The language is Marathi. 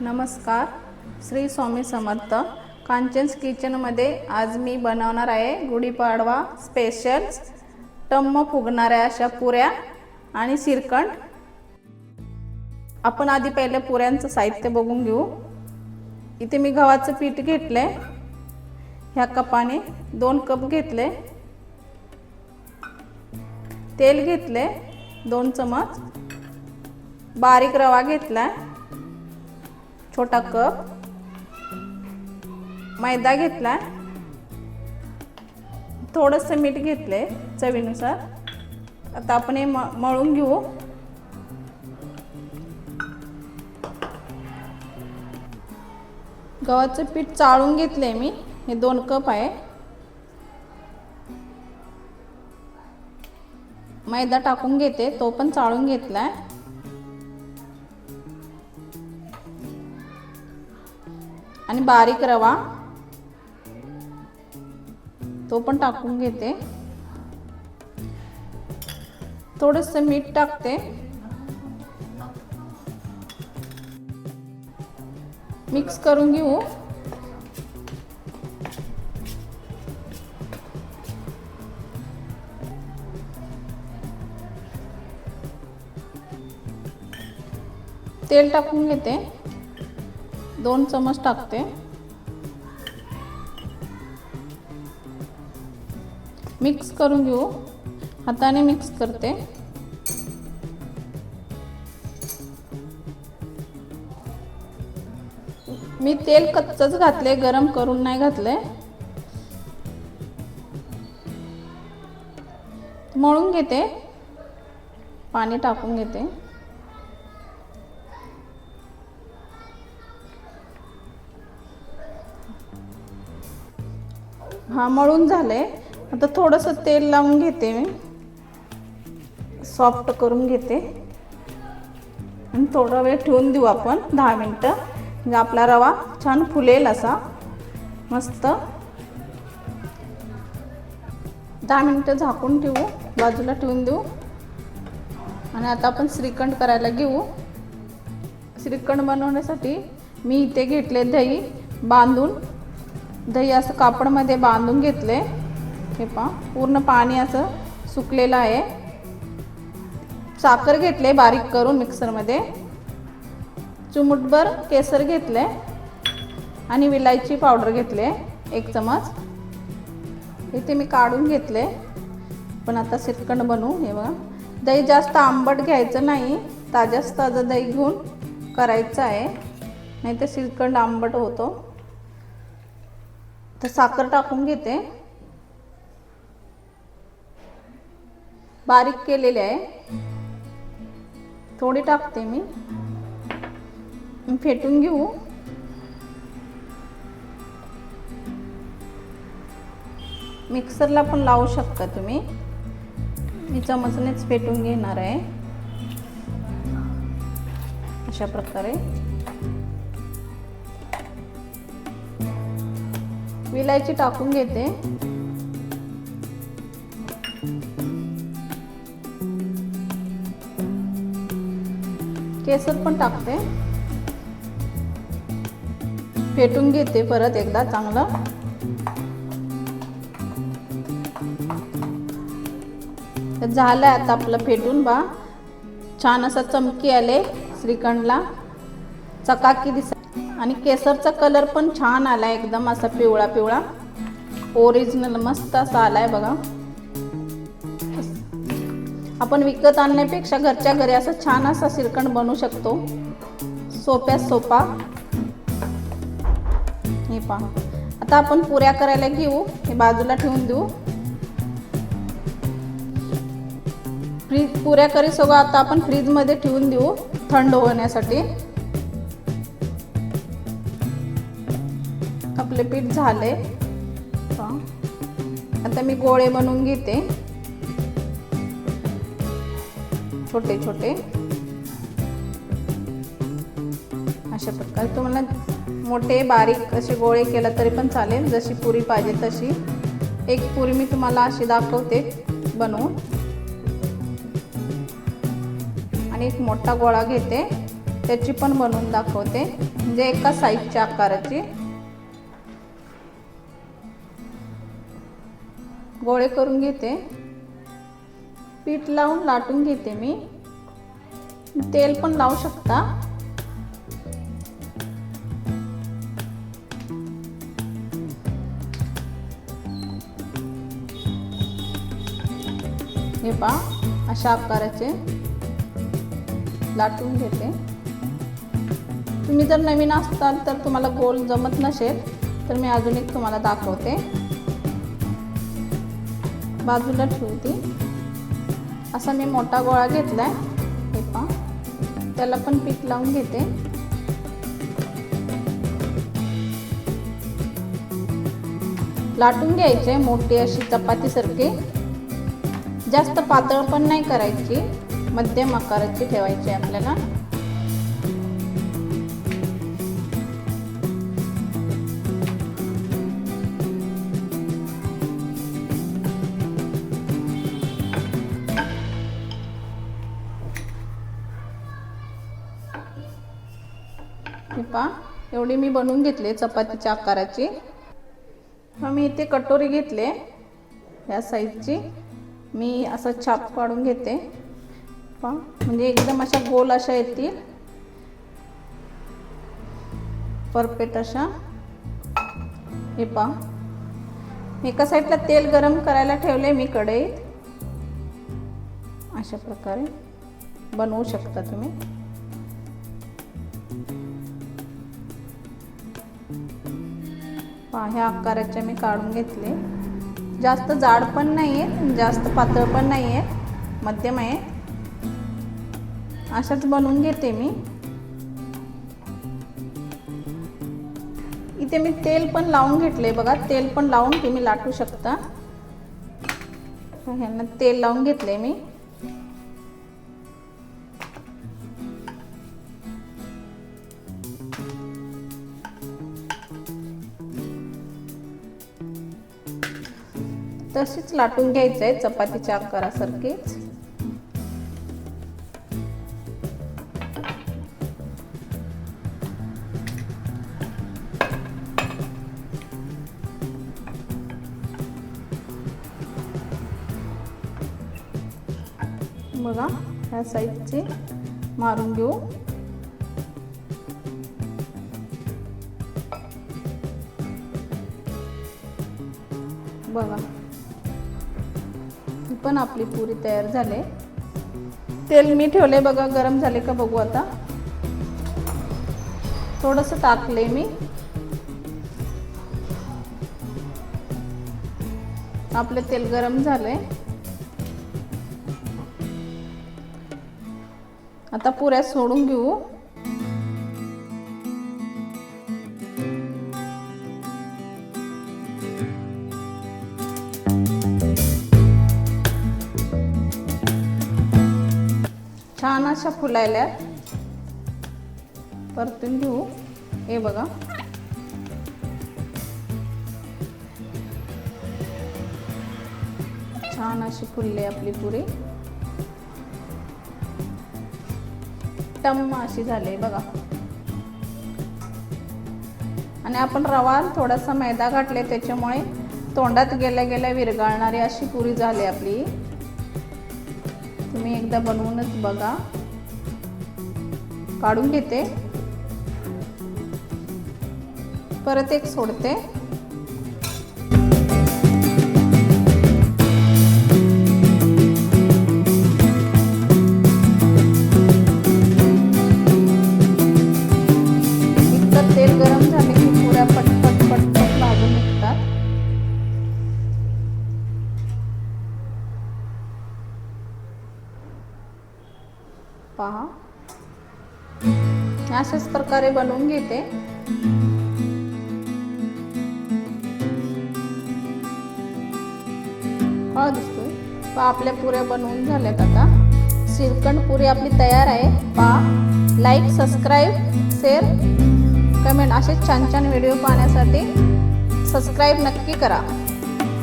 नमस्कार, श्री स्वामी समर्थ। कांचन्स किचनमध्ये आज मी बनवणार आहे गुढीपाडवा स्पेशल टम्म फुगणाऱ्या अशा पुऱ्या आणि श्रीखंड। आपण आधी पहिले पुऱ्यांचं साहित्य बघून घेऊ। इथे मी गव्हाचं पीठ घेतले, ह्या कपाने 2 कप घेतले। तेल घेतले 2 चमच, बारीक रवा घेतला छोटा कप, मैदा घेतला, थोडंसं मीठ घेतले चवीनुसार। आता आपण हे मळून घेऊ। गव्हाचं पीठ चाळून घेतले मी, हे 2 कप आहे। मैदा टाकून घेते, तो पण चाळून घेतलाय। आणि बारीक रवा तो पण टाकून घेते। थोडंसं मीठ टाकते, मिक्स करून घेऊ। तेल टाकून घेते, 2 चमच टाकते। मिक्स करून घेऊ, हाताने मिक्स करते। मी तेल कच्चंच घातले, गरम करून नाही घातले। मळून घेते, पाणी टाकून घेते। हा मळून झाले। आता थोडंसं तेल लावून घेते, मी सॉफ्ट करून घेते आणि थोडा वेळ ठेवून देऊ आपण 10 मिनिटं, म्हणजे आपला रवा छान फुलेल असा मस्त। 10 मिनिटं झाकून ठेवू, बाजूला ठेवून देऊ। आणि आता आपण श्रीखंड करायला घेऊ। श्रीखंड बनवण्यासाठी मी इथे घेतले दही बांधून। दही असं कापडमध्ये बांधून घेतले, हे पहा पूर्ण पाणी असं सुकलेलं आहे। साखर घेतले बारीक करून मिक्सरमध्ये, चिमूटभर केसर घेतले आणि विलायची पावडर घेतले 1 चमच। इथे मी काढून घेतले। पण आता श्रीखंड बनवू। हे बघा, दही जास्त आंबट घ्यायचं नाही, ताजंच ताजं दही घेऊन करायचं आहे, नाही तर श्रीखंड आंबट होतो। तर साखर टाकून घेते, बारीक केलेले आहे, थोडी टाकते मी। फेटून घेऊ। मिक्सरला पण लावू शकता तुम्ही, मी चमचनेच फेटून घेणार आहे अशा प्रकारे। विलायची टाकून घेते, केसर पण टाकते, फेटून घेते परत एकदा चांगलं। झालंय आता आपलं फेटून, बा छान असा चमकी आले श्रीखंडला, चकाकी दिसत। आणि केसरचा कलर पण छान आलाय, एकदम असा पिवळा पिवळा ओरिजिनल मस्त असा आलाय बघा। आपण विकत आणण्यापेक्षा घरच्या घरी असं छान असा श्रीखंड बनवू शकतो, सोप्यात सोपा। हे पहा, आता आपण पुऱ्या करायला घेऊ, हे बाजूला ठेवून देऊ। पुऱ्या करी सगळं आता आपण फ्रीजमध्ये ठेवून देऊ थंड होण्यासाठी। आपले पीठ झाले, आता मी गोळे बनवून घेते छोटे छोटे अशा प्रकारे। तुम्हाला मोठे बारीक असे गोळे केला तरी पण चालेल, जशी पुरी पाहिजे तशी। एक पुरी मी तुम्हाला अशी दाखवते बनवून। आणि एक मोठा गोळा घेते, त्याची पण बनवून दाखवते, म्हणजे एका साईजच्या आकाराची. गोळे करून घेते, पीठ लावून लाटून घेते मी. तेल पण लावू शकता. हे पहा, अशा आकाराचे लाटून घेते. तुम्ही जर नवीन असाल तर तुम्हाला गोल जमत नसेल तर मी अजून एक तुम्हाला दाखवते. बाजूला ठेवते. असा मी मोठा गोळा घेतलाय. हे पहा, त्याला पण पीठ लावून घेते. लाटून घ्यायचे मोठी अशी चपातीसारखी. जास्त पातळ पण नाही करायची, मध्यम आकाराची ठेवायची आपल्याला. हे पहा, एवढी मी बनवून घेतली चपातीच्या आकाराची. मग मी इथे कटोरी घेतले या साईजची. मी असं छाप काढून घेते. पहा, म्हणजे एकदम अशा गोल अशा येतील, परफेक्ट अशा. हे पहा, एका साईडला तेल गरम करायला ठेवले मी कढईत. अशा प्रकारे बनवू शकता तुम्ही. पहा, ह्या आकाराचे मी काढून घेतले. जास्त जाड पण नाही आहे, जास्त पातळ पण नाही आहे, मध्यम आहे. अशाच बनवून घेते मी. इथे मी तेल पण लावून घेतले बघा. तेल पण लावून तुम्ही लाटू शकता. ह्यांना तेल लावून घेतले मी. तशीच लाटून घ्यायचं आहे चपातीच्या आकारासारखीच. बघा, ह्या साईजची मारून घेऊ. बघा, पण आपली पुरी तयार झाले. तेल मी ठेवले बघा, गरम झाले का बघू आता. थोडंसं टाकले मी. आपले तेल गरम झाले. आता पुऱ्या सोडून घेऊ. छान अशा फुलायल्या. परतून घेऊ. हे बघा, छान अशी फुलली आपली पुरी. टम्म अशी झाली बघा. आणि आपण रवा थोडासा मैदा घातले, त्याच्यामुळे तोंडात गेल्या गेल्या विरघळणारी अशी पुरी झाली आपली. तुम्ही एकदा बनवूनच बघा. काढून घेते. परत एक सोडते. इतकं तेल गरम झाले की पुऱ्या पटपट पटपट भाजून निघतात. पहा, अशाच प्रकारे बनवून घेते. हा दिसतोय. पहा, आपल्या पुऱ्या बनवून झाल्यात. आता श्रीखंड पुरी आपली तयार आहे. पहा, लाईक, सबस्क्राईब, शेअर, कमेंट असे छान छान व्हिडिओ पाहण्यासाठी सबस्क्राईब नक्की करा.